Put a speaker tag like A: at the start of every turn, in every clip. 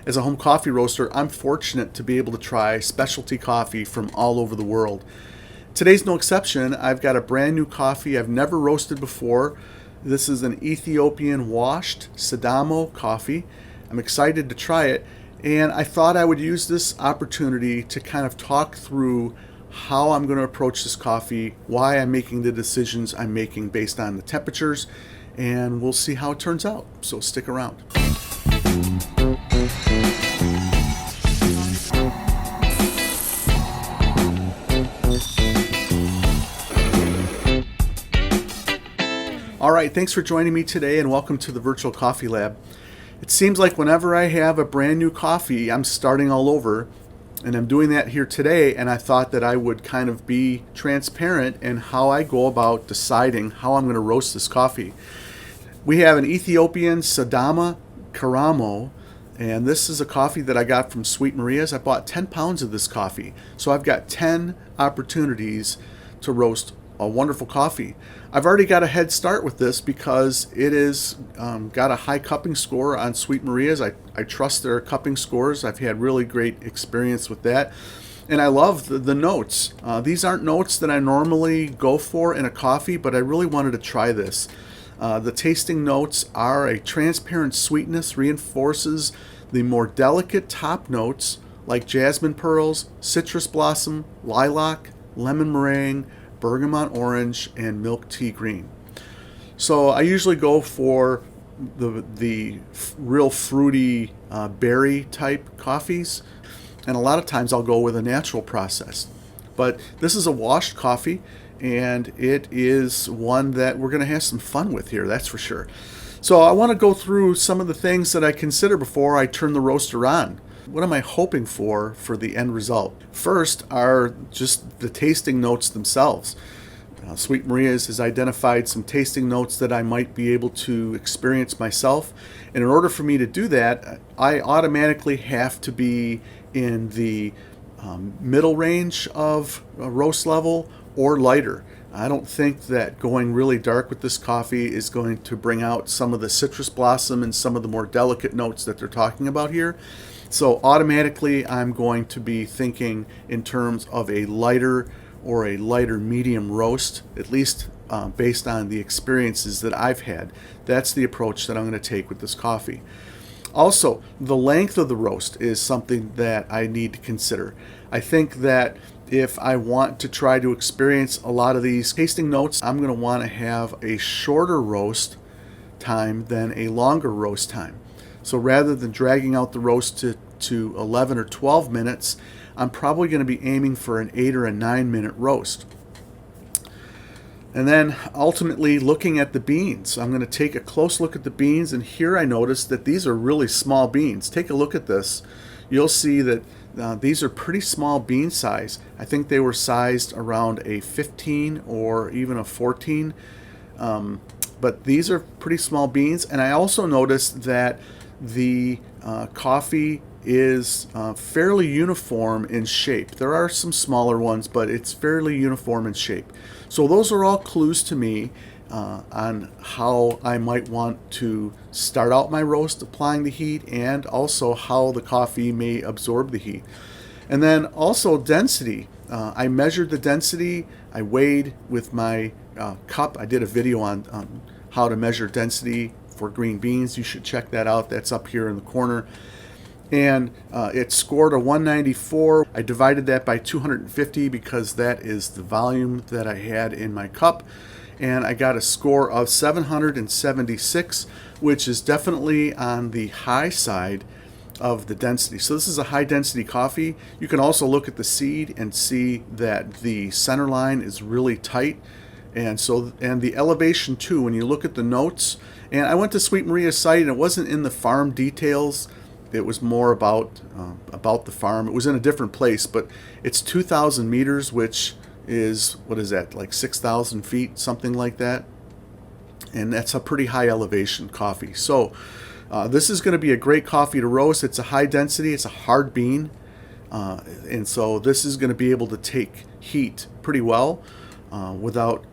A: As a home coffee roaster, I'm fortunate to be able to try specialty coffee from all over the world. Today's no exception. I've got a brand new coffee I've never roasted before. This is an Ethiopian washed Sidama coffee. I'm excited to try it, and I thought I would use this opportunity to kind of talk through how I'm going to approach this coffee, why I'm making the decisions I'm making based on the temperatures, and we'll see how it turns out. So stick around. All right, thanks for joining me today and welcome to the Virtual Coffee Lab. It seems like whenever I have a brand new coffee, I'm starting all over, and I'm doing that here today, and I thought that I would kind of be transparent in how I go about deciding how I'm going to roast this coffee. We have an Ethiopian Sidama Keramo, and this is a coffee that I got from Sweet Maria's. I bought 10 pounds of this coffee, so I've got 10 opportunities to roast a wonderful coffee. I've already got a head start with this because it is got a high cupping score on Sweet Maria's. I trust their cupping scores. I've had really great experience with that. And I love the notes. These aren't notes that I normally go for in a coffee, but I really wanted to try this. The tasting notes are a transparent sweetness, reinforces the more delicate top notes like jasmine pearls, citrus blossom, lilac, lemon meringue, bergamot orange, and milk tea green. So I usually go for the real fruity berry type coffees, and a lot of times I'll go with a natural process. But this is a washed coffee, and it is one that we're going to have some fun with here, that's for sure. So I want to go through some of the things that I consider before I turn the roaster on. What am I hoping for the end result? First are just the tasting notes themselves. Sweet Maria's has identified some tasting notes that I might be able to experience myself. And in order for me to do that, I automatically have to be in the middle range of roast level or lighter. I don't think that going really dark with this coffee is going to bring out some of the citrus blossom and some of the more delicate notes that they're talking about here. So automatically I'm going to be thinking in terms of a lighter or a lighter medium roast, at least based on the experiences that I've had. That's the approach that I'm going to take with this coffee. Also, the length of the roast is something that I need to consider. I think that if I want to try to experience a lot of these tasting notes, I'm going to want to have a shorter roast time than a longer roast time. So rather than dragging out the roast to 11 or 12 minutes, I'm probably going to be aiming for an 8 or a 9 minute roast. And then ultimately looking at the beans. I'm going to take a close look at the beans, and here I notice that these are really small beans. Take a look at this. You'll see that these are pretty small bean size. I think they were sized around a 15 or even a 14. But these are pretty small beans. And I also noticed that the coffee is fairly uniform in shape. There are some smaller ones, but it's fairly uniform in shape. So those are all clues to me on how I might want to start out my roast applying the heat, and also how the coffee may absorb the heat. And then also density. I measured the density. I weighed with my cup. I did a video on how to measure density for green beans. You should check that out. That's up here in the corner. And it scored a 194. I divided that by 250 because that is the volume that I had in my cup. And I got a score of 776, which is definitely on the high side of the density. So this is a high density coffee. You can also look at the seed and see that the center line is really tight. And the elevation too, when you look at the notes. And I went to Sweet Maria's site, and it wasn't in the farm details. It was more about the farm. It was in a different place, but it's 2,000 meters, which is, what is that, like 6,000 feet, something like that. And that's a pretty high elevation coffee. So this is going to be a great coffee to roast. It's a high density. It's a hard bean. And so this is going to be able to take heat pretty well without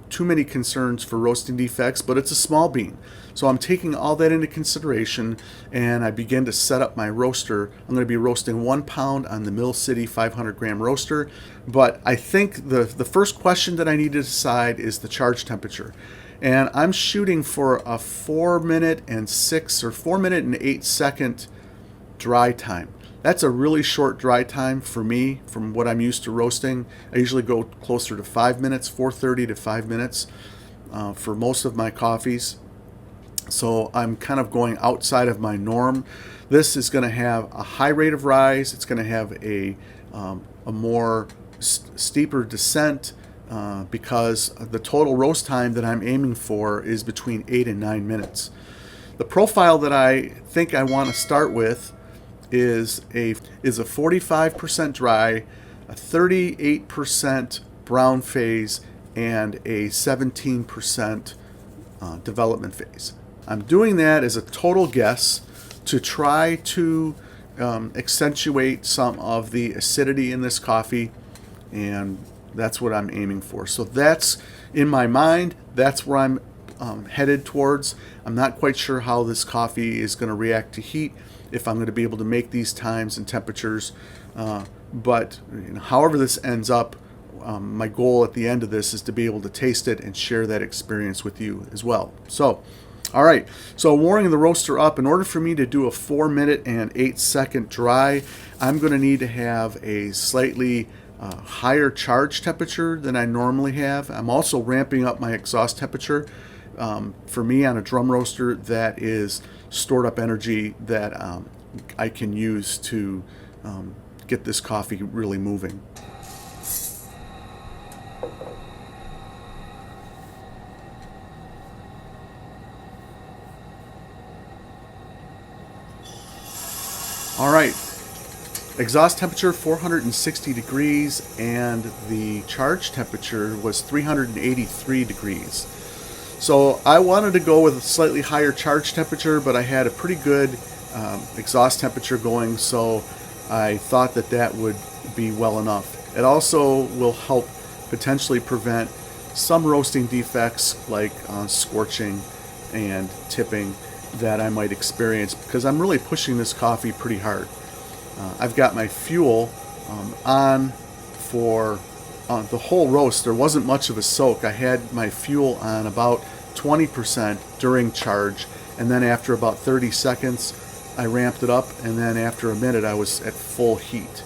A: too many concerns for roasting defects, but it's a small bean. So I'm taking all that into consideration, and I begin to set up my roaster. I'm going to be roasting 1 pound on the Mill City 500 gram roaster, but I think the first question that I need to decide is the charge temperature. And I'm shooting for a 4 minute and 6 or 4 minute and 8 second dry time. That's a really short dry time for me from what I'm used to roasting. I usually go closer to 5 minutes, 4:30 to 5 minutes for most of my coffees. So I'm kind of going outside of my norm. This is going to have a high rate of rise. It's going to have a more steeper descent because the total roast time that I'm aiming for is between 8 and 9 minutes. The profile that I think I want to start with is a 45% dry, a 38% brown phase, and a 17% development phase. I'm doing that as a total guess to try to accentuate some of the acidity in this coffee, and that's what I'm aiming for. So that's in my mind, that's where I'm headed towards. I'm not quite sure how this coffee is going to react to heat, if I'm going to be able to make these times and temperatures, but however this ends up, my goal at the end of this is to be able to taste it and share that experience with you as well. So, all right, so warming the roaster up. In order for me to do a 4 minute and 8 second dry, I'm going to need to have a slightly higher charge temperature than I normally have. I'm also ramping up my exhaust temperature. For me, on a drum roaster, that is stored up energy that I can use to get this coffee really moving. All right, exhaust temperature 460 degrees, and the charge temperature was 383 degrees. So I wanted to go with a slightly higher charge temperature, but I had a pretty good exhaust temperature going, so I thought that that would be well enough. It also will help potentially prevent some roasting defects like scorching and tipping that I might experience, because I'm really pushing this coffee pretty hard. I've got my fuel on for the whole roast. There wasn't much of a soak. I had my fuel on about 20% during charge, and then after about 30 seconds I ramped it up, and then after a minute I was at full heat.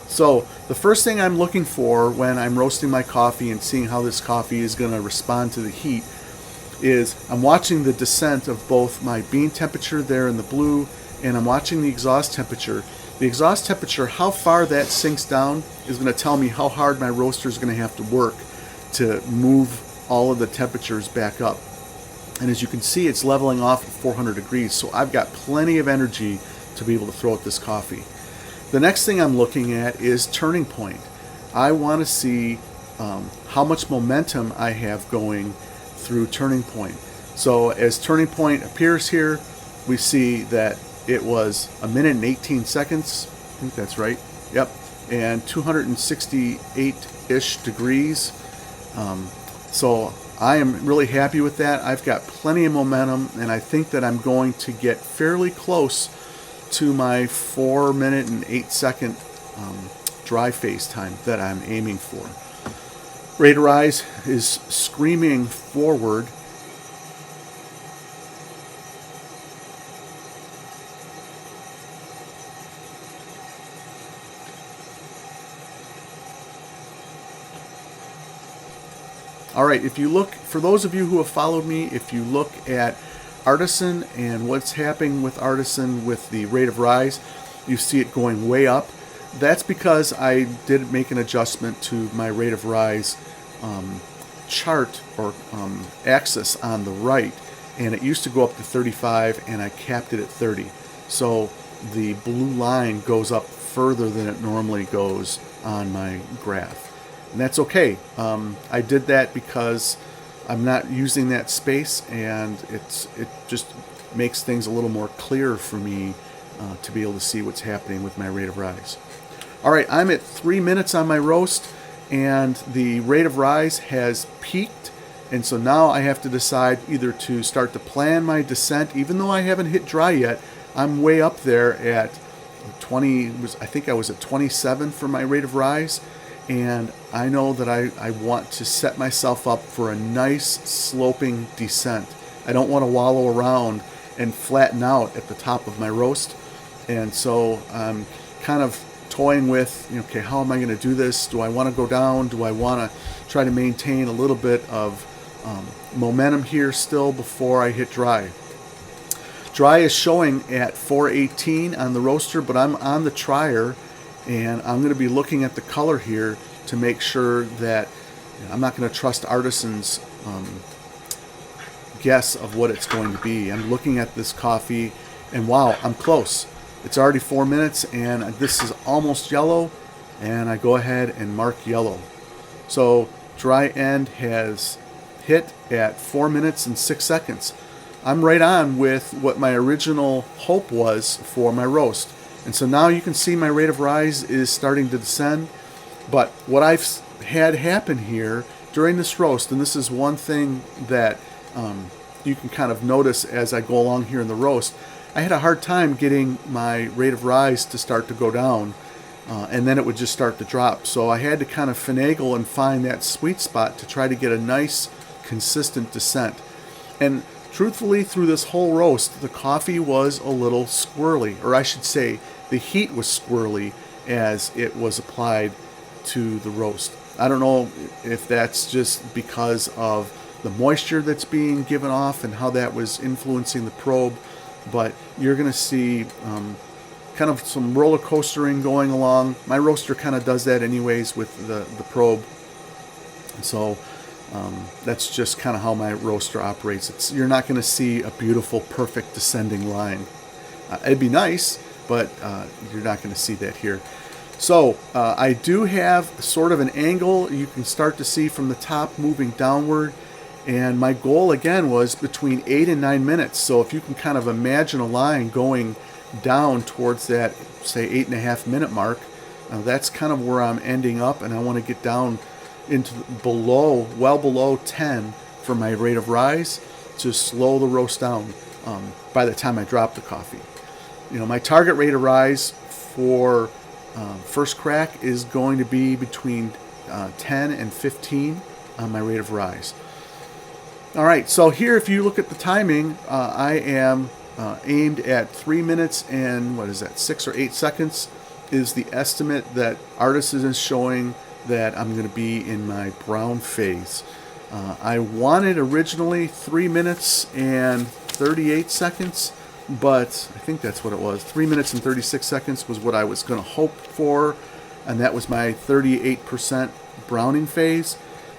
A: So the first thing I'm looking for when I'm roasting my coffee and seeing how this coffee is going to respond to the heat is I'm watching the descent of both my bean temperature there in the blue, and I'm watching the exhaust temperature. The exhaust temperature, how far that sinks down, is going to tell me how hard my roaster is going to have to work to move all of the temperatures back up. And as you can see, it's leveling off at 400 degrees, so I've got plenty of energy to be able to throw at this coffee. The next thing I'm looking at is turning point. I want to see how much momentum I have going through turning point. So as turning point appears here, we see that it was 1 minute and 18 seconds. I think that's right. Yep. And 268-ish degrees. So I am really happy with that. I've got plenty of momentum, and I think that I'm going to get fairly close to my 4 minute and 8 second dry phase time that I'm aiming for. Rate of rise is screaming forward. All right, if you look, for those of you who have followed me, if you look at Artisan and what's happening with Artisan with the rate of rise, you see it going way up. That's because I did make an adjustment to my rate of rise chart or axis on the right, and it used to go up to 35, and I capped it at 30. So the blue line goes up further than it normally goes on my graph. And that's okay. I did that because I'm not using that space, and it just makes things a little more clear for me to be able to see what's happening with my rate of rise. All right, I'm at 3 minutes on my roast, and the rate of rise has peaked. And so now I have to decide either to start to plan my descent. Even though I haven't hit dry yet, I'm way up there at 20. I think I was at 27 for my rate of rise. And I know that I want to set myself up for a nice sloping descent. I don't want to wallow around and flatten out at the top of my roast. And so I'm kind of toying with, okay, how am I going to do this? Do I want to go down? Do I want to try to maintain a little bit of momentum here still before I hit dry? Dry is showing at 418 on the roaster, but I'm on the trier, and I'm going to be looking at the color here to make sure that I'm not going to trust artisans' guess of what it's going to be. I'm looking at this coffee, and wow, I'm close. It's already 4 minutes, and this is almost yellow, and I go ahead and mark yellow. So dry end has hit at 4 minutes and 6 seconds. I'm right on with what my original hope was for my roast. And so now you can see my rate of rise is starting to descend. But what I've had happen here during this roast, and this is one thing that you can kind of notice as I go along here in the roast, I had a hard time getting my rate of rise to start to go down, and then it would just start to drop. So I had to kind of finagle and find that sweet spot to try to get a nice, consistent descent. And truthfully, through this whole roast, the coffee was a little squirrely, or I should say, the heat was squirrely as it was applied to the roast. I don't know if that's just because of the moisture that's being given off and how that was influencing the probe, but you're going to see kind of some roller coastering going along. My roaster kind of does that anyways with the probe, and so that's just kind of how my roaster operates. You're not going to see a beautiful, perfect descending line. It'd be nice, but you're not going to see that here. So I do have sort of an angle you can start to see from the top moving downward. And my goal, again, was between 8 and 9 minutes. So if you can kind of imagine a line going down towards that, say, 8.5 minute mark, that's kind of where I'm ending up. And I want to get down into well below 10 for my rate of rise to slow the roast down by the time I drop the coffee. My target rate of rise for first crack is going to be between 10 and 15 on my rate of rise. All right, so here, if you look at the timing, I am aimed at 3 minutes and 6 or 8 seconds is the estimate that Artisan is showing that I'm going to be in my brown phase. I wanted originally 3 minutes and 38 seconds, but I think that's what it was. 3 minutes and 36 seconds was what I was going to hope for, and that was my 38% browning phase,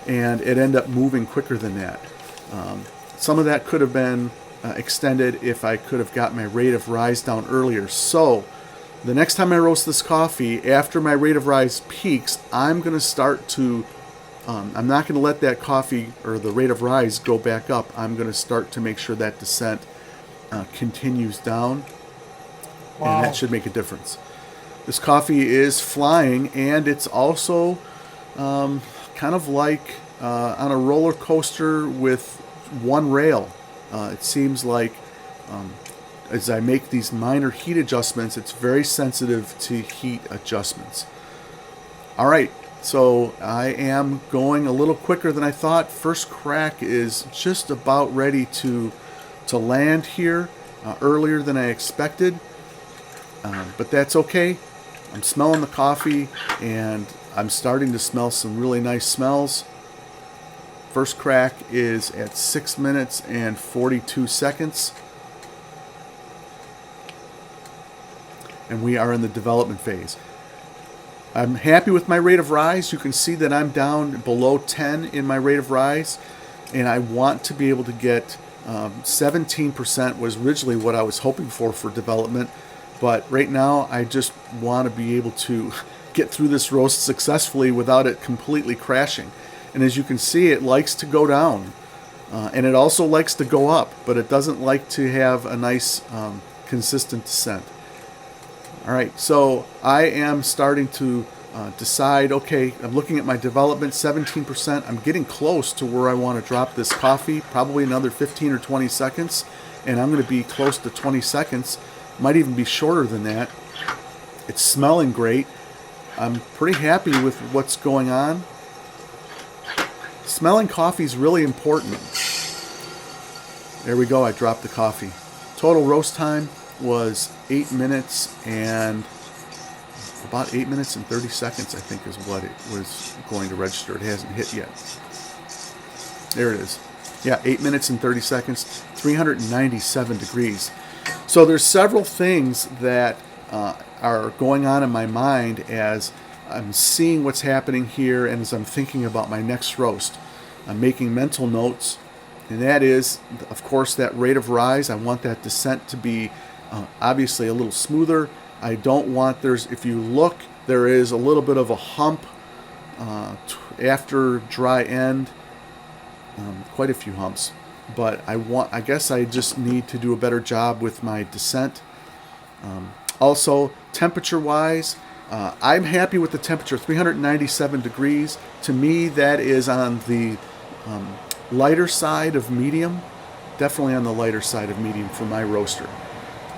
A: and it ended up moving quicker than that. Some of that could have been extended if I could have got my rate of rise down earlier. So the next time I roast this coffee, after my rate of rise peaks, I'm going to start to, I'm not going to let that coffee or the rate of rise go back up. I'm going to start to make sure that descent continues down. Wow. And that should make a difference. This coffee is flying, and it's also kind of like on a roller coaster with one rail. It seems like as I make these minor heat adjustments, it's very sensitive to heat adjustments. All right, so I am going a little quicker than I thought. First crack is just about ready to land here, earlier than I expected, but that's okay. I'm smelling the coffee, and I'm starting to smell some really nice smells. First crack is at 6 minutes and 42 seconds. And we are in the development phase. I'm happy with my rate of rise. You can see that I'm down below 10 in my rate of rise. And I want to be able to get 17% was originally what I was hoping for development. But right now, I just want to be able to get through this roast successfully without it completely crashing. And as you can see, it likes to go down, and it also likes to go up, but it doesn't like to have a nice consistent descent. All right, so I am starting to decide, okay, I'm looking at my development, 17%. I'm getting close to where I want to drop this coffee, probably another 15 or 20 seconds, and I'm going to be close to 20 seconds. Might even be shorter than that. It's smelling great. I'm pretty happy with what's going on. Smelling coffee is really important. There we go, I dropped the coffee. Total roast time was 8 minutes and about 8 minutes and 30 seconds, I think, is what it was going to register. It hasn't hit yet. There it is. Yeah, 8 minutes and 30 seconds, 397 degrees. So there's several things that are going on in my mind as I'm seeing what's happening here and as I'm thinking about my next roast. I'm making mental notes, and that is, of course, that rate of rise. I want that descent to be obviously a little smoother. I don't want if you look, there is a little bit of a hump after dry end, quite a few humps. But I guess I just need to do a better job with my descent. Also, temperature-wise, I'm happy with the temperature, 397 degrees. To me, that is on the lighter side of medium, definitely on the lighter side of medium for my roaster.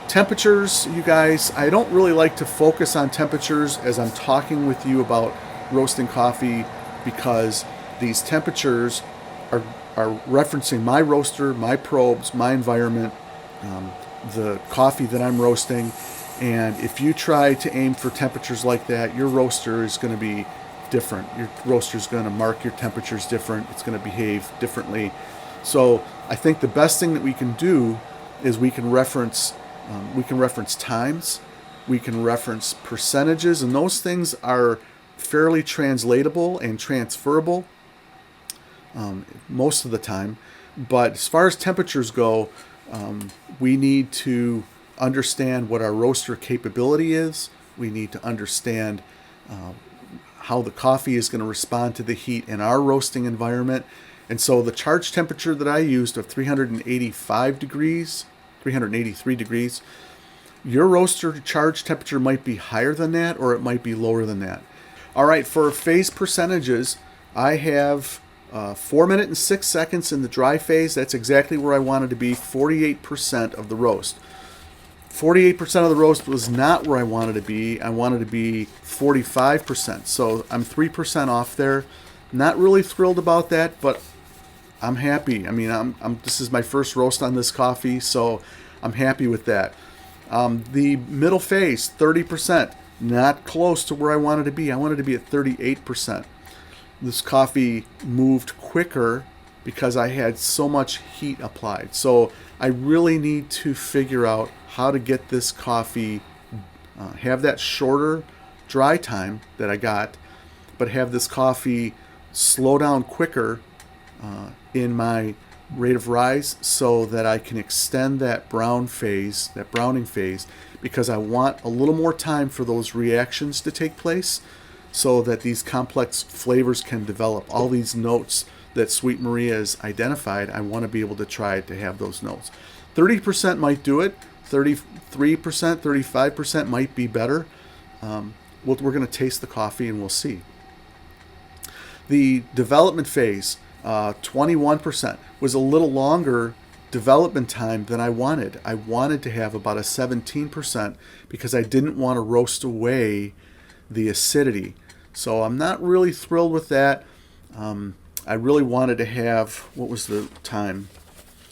A: Temperatures, you guys, I don't really like to focus on temperatures as I'm talking with you about roasting coffee, because these temperatures are referencing my roaster, my probes, my environment, the coffee that I'm roasting. And if you try to aim for temperatures like that, your roaster is going to be different. Your roaster is going to mark your temperatures different. It's going to behave differently. So I think the best thing that we can do is we can reference times, we can reference percentages, and those things are fairly translatable and transferable most of the time. But as far as temperatures go, we need to understand what our roaster capability is. We need to understand how the coffee is going to respond to the heat in our roasting environment. And so the charge temperature that I used of 383 degrees, your roaster charge temperature might be higher than that, or it might be lower than that. All right, for phase percentages, I have 4 minutes and 6 seconds in the dry phase. That's exactly where I wanted to be, 48% of the roast. 48% of the roast was not where I wanted to be. I wanted to be 45%. So I'm 3% off there. Not really thrilled about that, but I'm happy. I mean, this is my first roast on this coffee, so I'm happy with that. The middle phase, 30%. Not close to where I wanted to be. I wanted to be at 38%. This coffee moved quicker because I had so much heat applied. So I really need to figure out how to get this coffee, have that shorter dry time that I got, but have this coffee slow down quicker in my rate of rise, so that I can extend that browning phase, because I want a little more time for those reactions to take place, so that these complex flavors can develop. All these notes that Sweet Maria has identified, I want to be able to try to have those notes. 30% might do it. 33%, 35% might be better. We're going to taste the coffee and we'll see. The development phase, 21%, was a little longer development time than I wanted. I wanted to have about a 17% because I didn't want to roast away the acidity. So I'm not really thrilled with that. I really wanted to have, what was the time?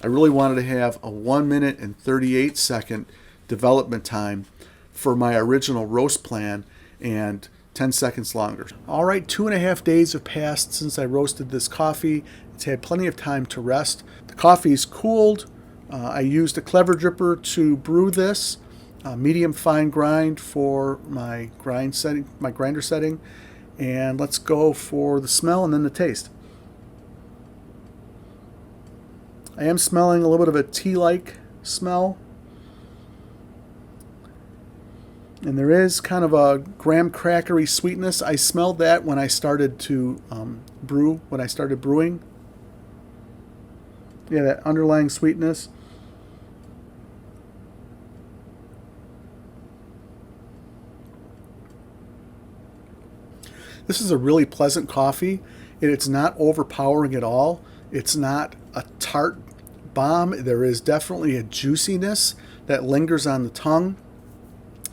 A: I really wanted to have a 1 minute and 38 second development time for my original roast plan, and 10 seconds longer. All right, 2.5 days have passed since I roasted this coffee. It's had plenty of time to rest. The coffee's cooled. I used a clever dripper to brew this, medium fine grind for my grinder setting. And let's go for the smell and then the taste. I am smelling a little bit of a tea-like smell. And there is kind of a graham crackery sweetness. I smelled that when I started to brewing. Yeah, that underlying sweetness. This is a really pleasant coffee. It's not overpowering at all. It's not a tart bomb. There is definitely a juiciness that lingers on the tongue.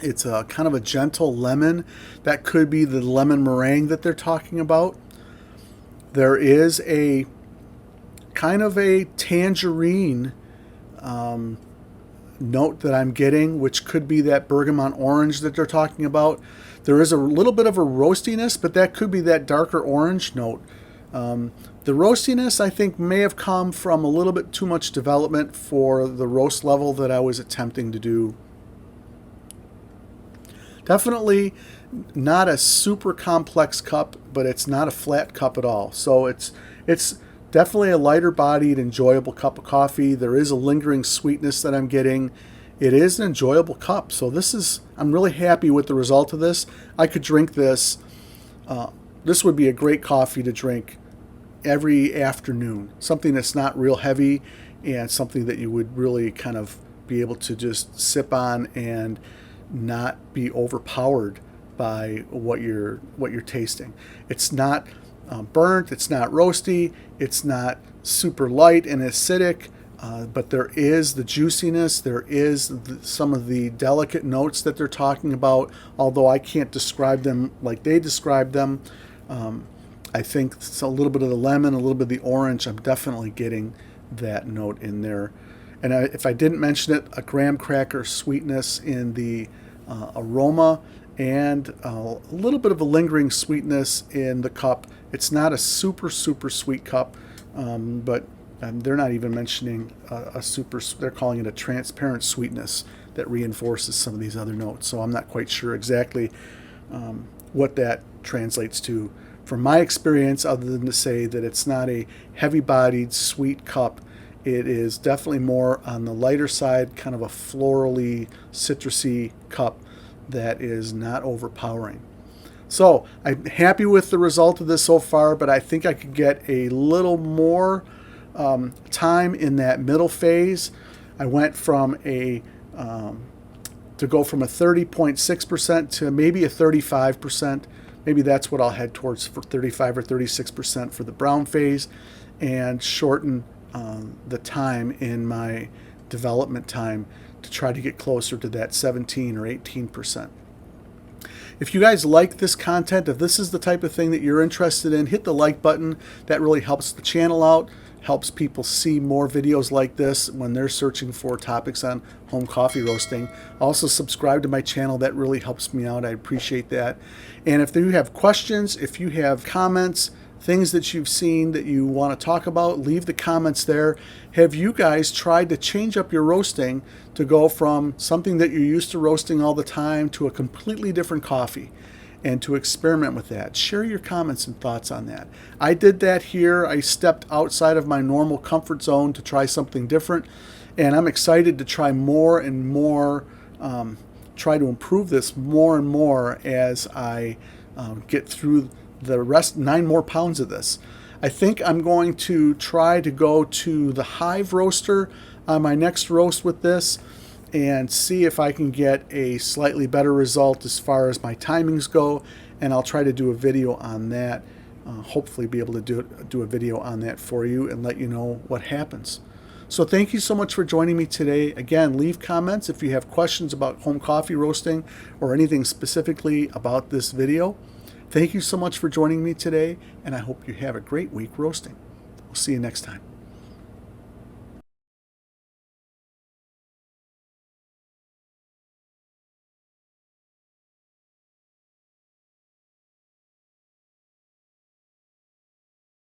A: It's a kind of a gentle lemon. That could be the lemon meringue that they're talking about. There is a kind of a tangerine note that I'm getting, which could be that bergamot orange that they're talking about. There is a little bit of a roastiness, but that could be that darker orange note. The roastiness, I think, may have come from a little bit too much development for the roast level that I was attempting to do. Definitely not a super complex cup, but it's not a flat cup at all. So it's definitely a lighter bodied, enjoyable cup of coffee. There is a lingering sweetness that I'm getting. It is an enjoyable cup. So I'm really happy with the result of this. I could drink this. This would be a great coffee to drink every afternoon. Something that's not real heavy and something that you would really kind of be able to just sip on and not be overpowered by what you're tasting. It's not burnt, it's not roasty, it's not super light and acidic, but there is the juiciness, there is some of the delicate notes that they're talking about, although I can't describe them like they describe them. I think it's a little bit of the lemon, a little bit of the orange. I'm definitely getting that note in there. And if I didn't mention it, a graham cracker sweetness in the aroma and a little bit of a lingering sweetness in the cup. It's not a super sweet cup, but they're not even mentioning they're calling it a transparent sweetness that reinforces some of these other notes. So I'm not quite sure exactly what that translates to from my experience, other than to say that it's not a heavy-bodied sweet cup. It is definitely more on the lighter side, kind of a florally, citrusy cup that is not overpowering. So I'm happy with the result of this so far, but I think I could get a little more time in that middle phase. I went from to go from a 30.6% to maybe a 35%. Maybe that's what I'll head towards for 35 or 36% for the brown phase, and shorten the time in my development time to try to get closer to that 17 or 18%. If you guys like this content, if this is the type of thing that you're interested in, hit the like button. That really helps the channel out, helps people see more videos like this when they're searching for topics on home coffee roasting. Also subscribe to my channel. That really helps me out. I appreciate that. And if you have questions, if you have comments, things that you've seen that you want to talk about, leave the comments there. Have you guys tried to change up your roasting to go from something that you're used to roasting all the time to a completely different coffee, and to experiment with that? Share your comments and thoughts on that. I did that here. I stepped outside of my normal comfort zone to try something different, and I'm excited to try more and more, try to improve this more and more as I get through the rest 9 more pounds of this. I think I'm going to try to go to the Hive roaster on my next roast with this and see if I can get a slightly better result as far as my timings go, and I'll try to do a video on that. Hopefully be able to do a video on that for you and let you know what happens. So thank you so much for joining me today. Again, leave comments if you have questions about home coffee roasting or anything specifically about this video. Thank you so much for joining me today, and I hope you have a great week roasting. We'll see you next time.